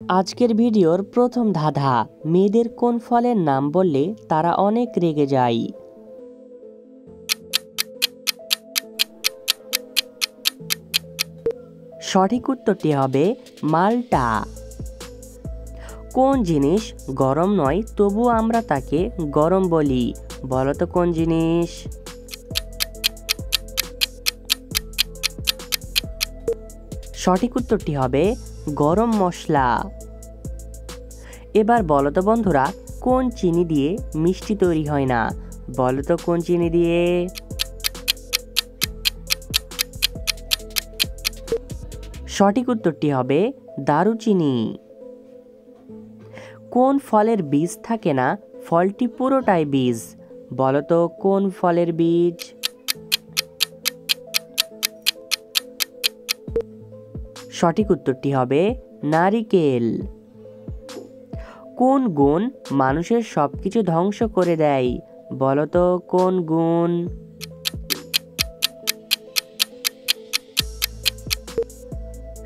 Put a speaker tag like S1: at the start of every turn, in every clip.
S1: আজকের ভিডিওর প্রথম ধাঁধা, মেয়েদের কোন ফলের নাম বললে তারা অনেক রেগে যায়? সঠিক উত্তরটি হবে মালটা। কোন জিনিস গরম নয় তবু আমরা তাকে গরম বলি? বলো তো কোন জিনিস? সঠিক উত্তরটি হবে গরম মশলা। এবার বলো তো বন্ধুরা, কোন চিনি দিয়ে মিষ্টি তৈরি হয় না? বলো তো কোন চিনি দিয়ে? সঠিক উত্তরটি হবে দারুচিনি। কোন ফলের বীজ থাকে না, ফলটি পুরোটাই বীজ? বলো তো কোন ফলের বীজ? সঠিক উত্তরটি হবে নারিকেল। কোন গুণ মানুষের সবকিছু ধ্বংস করে দেয়? বলো তো কোন গুণ?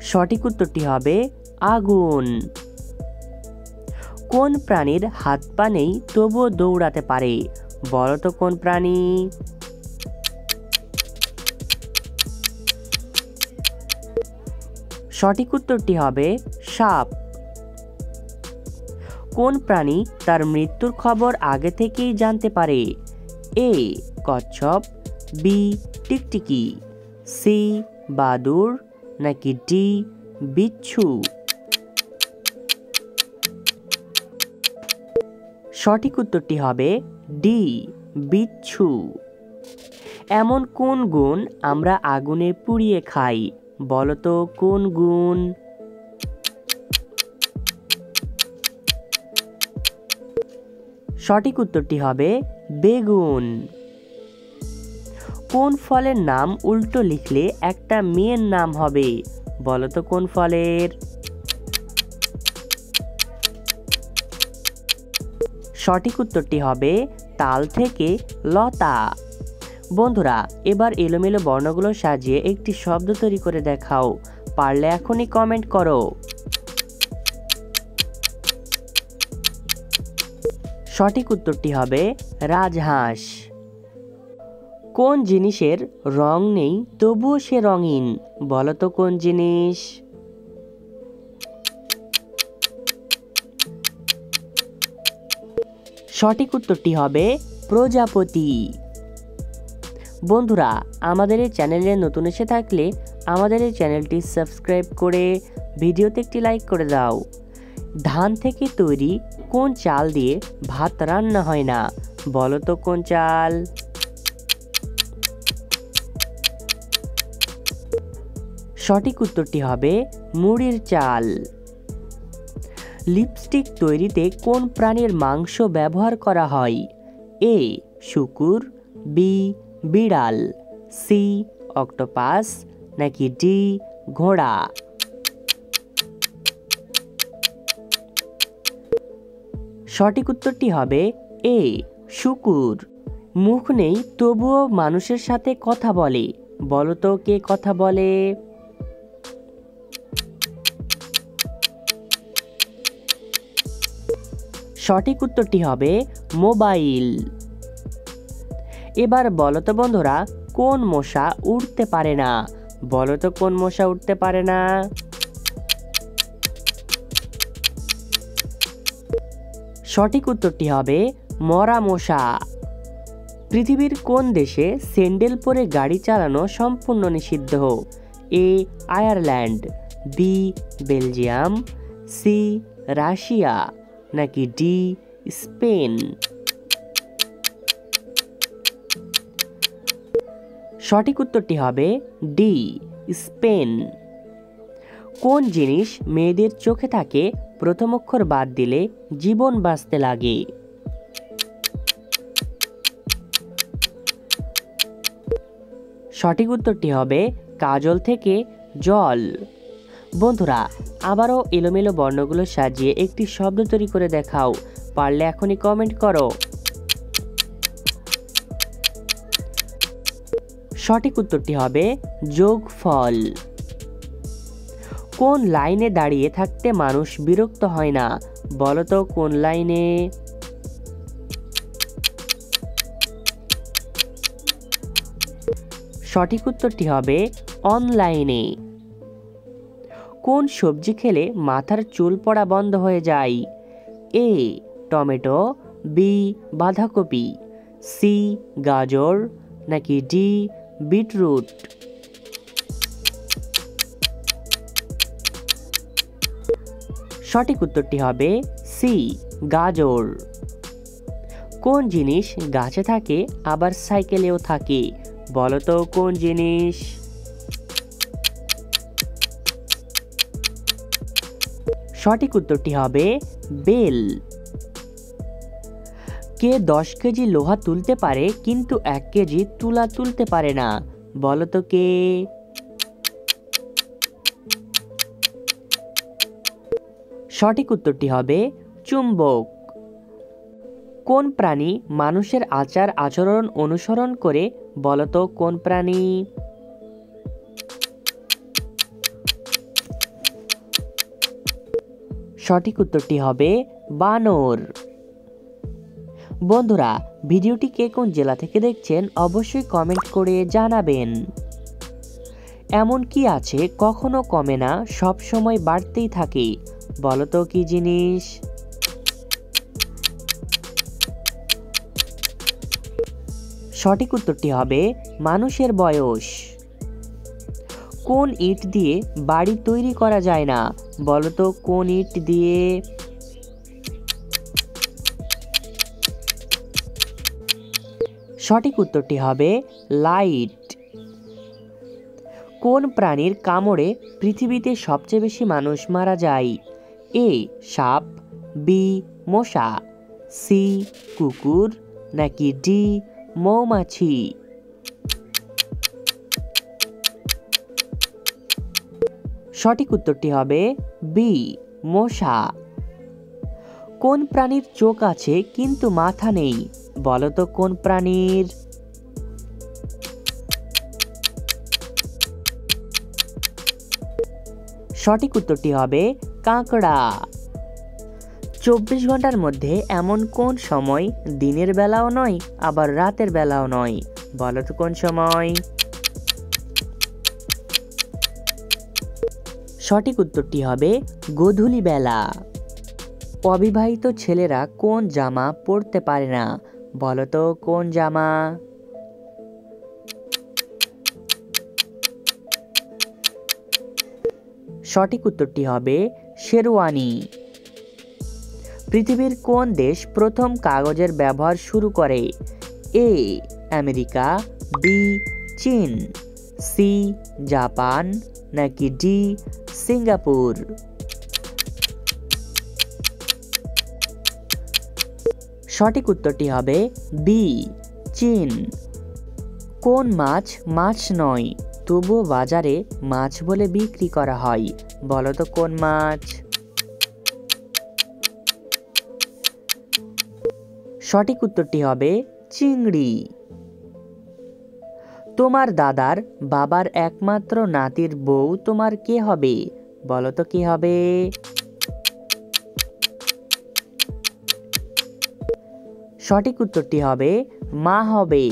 S1: সঠিক উত্তরটি হবে আগুন। কোন প্রাণীর হাত পা নেই তবুও দৌড়াতে পারে? বলো তো কোন প্রাণী? সঠিক উত্তরটি হবে সাপ। কোন প্রাণী তার মৃত্যুর খবর আগে থেকেই জানতে পারে? এ কচ্ছপ, বি টিকটিকি, সি বাদুড়, নাকি ডি বিচ্ছু? সঠিক উত্তরটি হবে ডি বিচ্ছু। এমন কোন গুণ আমরা আগুনে পুড়িয়ে খাই? বলো তো কোন গুণ? সঠিক উত্তরটি হবে বেগুন। কোন ফলের নাম উল্টো লিখলে একটা মেয়ের নাম হবে? বলো তো কোন ফলের? সঠিক উত্তরটি হবে তাল থেকে লতা। বন্ধুরা, এবার এলোমেলো বর্ণগুলো সাজিয়ে একটি শব্দ তৈরি করে দেখাও। পারলে এখনই কমেন্ট করো। সঠিক উত্তরটি হবে রাজহাঁস। কোন জিনিসের রং নেই তবুও সে রঙিন? বলো তো কোন জিনিস? সঠিক উত্তরটি হবে প্রজাপতি। বন্ধুরা, আমাদের এই চ্যানেলে নতুন এসে থাকলে আমাদের এই চ্যানেলটি সাবস্ক্রাইব করে ভিডিওতে একটি লাইক করে দাও। ধান থেকে তৈরি কোন চাল দিয়ে ভাত রান্না হয় না? বলো তো কোন চাল? সঠিক উত্তরটি হবে মুড়ির চাল। লিপস্টিক তৈরিতে কোন প্রাণীর মাংস ব্যবহার করা হয়? এ শূকর, বি বিড়াল, সি অক্টোপাস, নাকি ডি ঘোড়া? সঠিক উত্তরটি হবে এ শূকর। মুখ নেই তবুও মানুষের সাথে কথা বলে? বলো তো কে কথা বলে? সঠিক উত্তরটি হবে মোবাইল। এবার বলো তো বন্ধুরা, কোন মশা উড়তে পারে না? বলো তো কোন মশা উড়তে পারে না? সঠিক উত্তরটি হবে মরা মশা। পৃথিবীর কোন দেশে স্যান্ডেল পরে গাড়ি চালানো সম্পূর্ণ নিষিদ্ধ? A Ireland, B Belgium, C Russia, নাকি ডি স্পেন? সঠিক উত্তরটি হবে ডি স্পেন। কোন জিনিস মেয়েদের চোখে থাকে প্রথম অক্ষর বাদ দিলে জীবন বাঁচতে লাগে? সঠিক উত্তরটি হবে কাজল থেকে জল। বন্ধুরা, আবারও এলোমেলো বর্ণগুলো সাজিয়ে একটি শব্দ তৈরি করে দেখাও। পারলে এখনই কমেন্ট করো। সঠিক উত্তরটি হবে যোগফল। কোন লাইনে দাঁড়িয়ে থাকতে মানুষ বিরক্ত হয় না? বলো তো কোন লাইনে? সঠিক উত্তরটি হবে অনলাইনে। কোন সবজি খেলে মাথার চুল পড়া বন্ধ হয়ে যায়? এ টমেটো, বি বাঁধাকপি, সি গাজর, নাকি ডি বিটরুট? সঠিক উত্তরটি হবে সি গাজর। কোন জিনিস গাছে থাকে আবার সাইকেলেও থাকে? বলো তো কোন জিনিস? সঠিক উত্তরটি হবে বেল। কে 10 কেজি লোহা তুলতে পারে কিন্তু 1 কেজি তুলা তুলতে পারে না? বলো তো কে? সঠিক উত্তরটি হবে চুম্বক। কোন প্রাণী মানুষের আচার আচরণ অনুসরণ করে? বলো তো কোন প্রাণী? সঠিক উত্তরটি হবে বানর। বন্ধুরা, ভিডিওটি কে কোন জেলা থেকে দেখছেন অবশ্যই কমেন্ট করে জানাবেন। এমন কি আছে কখনো কমে না, সব সময় বাড়তেই থাকে? বলো তো কি জিনিস? সঠিক উত্তরটি হবে মানুষের বয়স। কোন ইট দিয়ে বাড়ি তৈরি করা যায় না? বলো তো কোন ইট দিয়ে? সঠিক উত্তরটি হবে লাইট। কোন প্রাণীর কামড়ে পৃথিবীতে সবচেয়ে বেশি মানুষ মারা যায়? এ সাপ, বি মশা, সি কুকুর, নাকি ডি মৌমাছি? সঠিক উত্তরটি হবে বি মশা। কোন প্রাণীর চোখ আছে কিন্তু মাথা নেই? বলো তো কোন প্রাণীর? সঠিক উত্তরটি হবে কাঁকড়া। 24 ঘন্টার মধ্যে এমন কোন সময় দিনের বেলাও নয় আবার রাতের বেলাও নয়? বলো তো কোন সময়? সঠিক উত্তরটি হবে গোধূলি বেলা। অবিবাহিত ছেলেরা কোন জামা পরতে পারে না? বলো তো কোন জামা? সঠিক উত্তরটি হবে শেরওয়ানি। পৃথিবীর কোন দেশ প্রথম কাগজের ব্যবহার শুরু করে? এ আমেরিকা, বি চীন, সি জাপান, নাকি ডি সিঙ্গাপুর? সঠিক উত্তরটি হবে বি চীন। কোন মাছ মাছ নয় তবুও বাজারে মাছ বলে বিক্রি করা হয়? বলো তো কোন মাছ? সঠিক উত্তরটি হবে চিংড়ি। তোমার দাদার বাবার একমাত্র নাতির বউ তোমার কে হবে? বলো তো কে হবে? সঠিক উত্তরটি হবে মা হবে।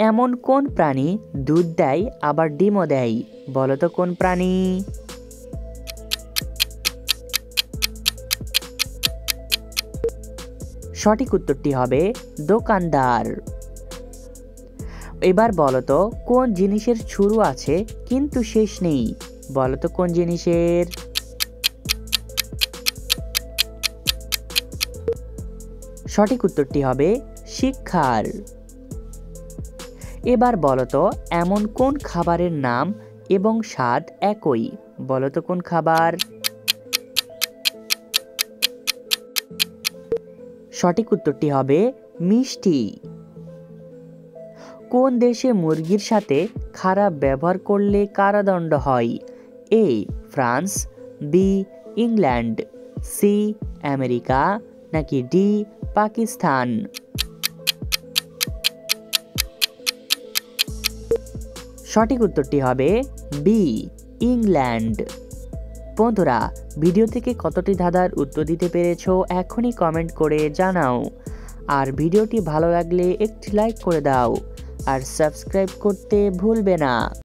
S1: এমন কোন প্রাণী দুধ দেয় আবার ডিমও দেয়? বলো তো কোন প্রাণী? সঠিক উত্তরটি হবে দোকানদার। এবার বলো তো কোন জিনিসের শুরু আছে কিন্তু শেষ নেই? বলো তো কোন জিনিসের? সঠিক উত্তরটি হবে শিক্ষার। এবার বলো তো এমন কোন খাবারের নাম এবং স্বাদ একই? বলো তো কোন খাবার? সঠিক উত্তরটি হবে মিষ্টি। কোন দেশে মুরগির সাথে খারাপ ব্যবহার করলে কারাদণ্ড হয়? A France, B England, C America, নাকি ডি পাকিস্তান? সঠিক উত্তরটি হবে বি ইংল্যান্ড। বন্ধুরা, ভিডিও থেকে কতটি ধাঁধার উত্তর দিতে পেরেছো এখনই কমেন্ট করে জানাও। আর ভিডিওটি ভালো লাগলে একটি লাইক করে দাও আর সাবস্ক্রাইব করতে ভুলবে না।